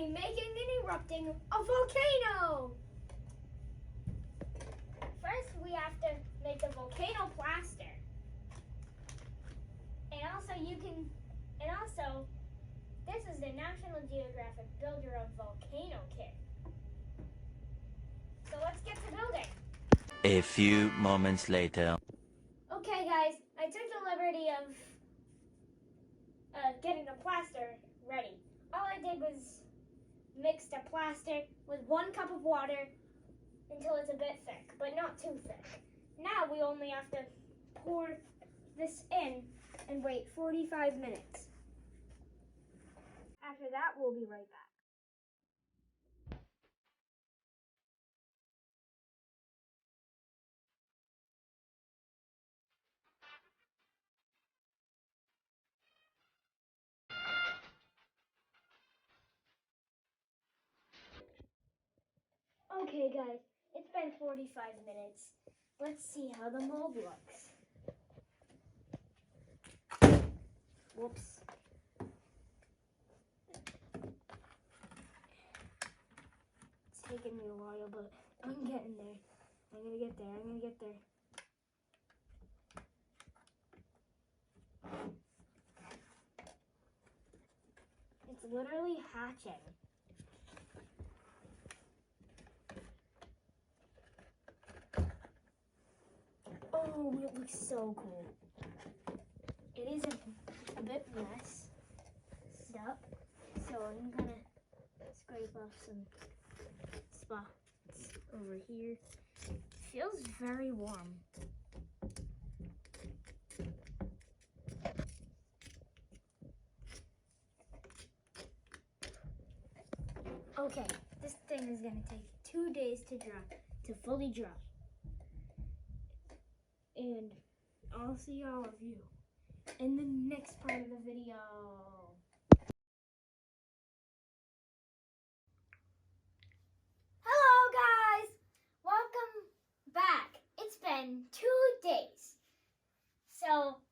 be making and erupting a volcano. First, we have to make the volcano plaster. And also, this is the National Geographic Builder of Volcano Kit. So let's get to building. A few moments later. Okay guys, I took the liberty of getting the plaster ready. All I did was mix the plaster with 1 cup of water until it's a bit thick, but not too thick. Now we only have to pour this in and wait 45 minutes. After that, we'll be right back. Okay guys, it's been 45 minutes. Let's see how the mold looks. Whoops. It's taking me a while, but I'm getting there. I'm gonna get there. It's literally hatching. Oh, it looks so cool. It is a bit messed up, so I'm gonna scrape off some spots over here. It feels very warm. Okay, this thing is gonna take 2 days to fully dry. And I'll see all of you in the next part of the video. Hello guys! Welcome back. It's been 2 days. So,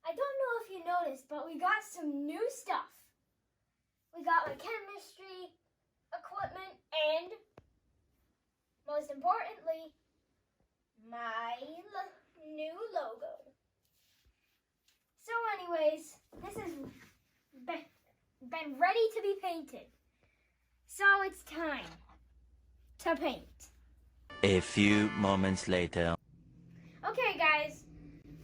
I don't know if you noticed, but we got some new stuff. We got my chemistry equipment and, most importantly, my new logo. So anyways, this has been ready to be painted. So it's time to paint. A few moments later. Okay guys,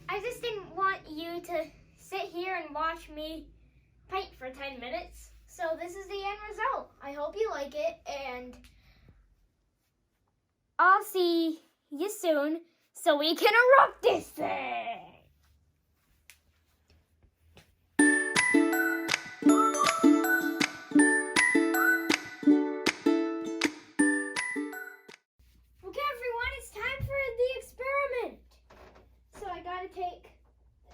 I just didn't want you to sit here and watch me paint for 10 minutes. So this is the end result. I hope you like it, and I'll see you soon so we can erupt this thing. Okay everyone, it's time for the experiment. So I gotta take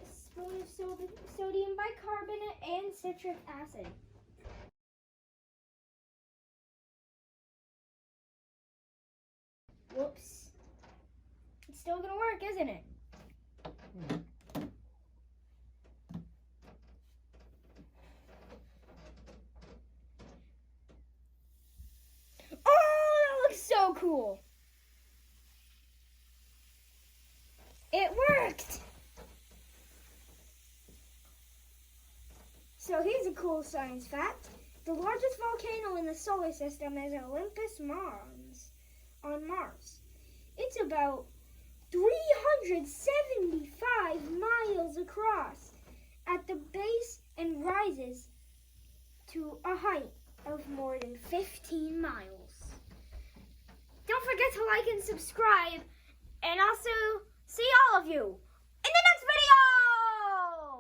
a spoon of sodium bicarbonate and citric acid. Whoops. It's still gonna work, isn't it? Oh, that looks so cool. It worked. So here's a cool science fact. The largest volcano in the solar system is Olympus Mons on Mars. It's about 375 miles across at the base and rises to a height of more than 15 miles. Don't forget to like and subscribe, and also see all of you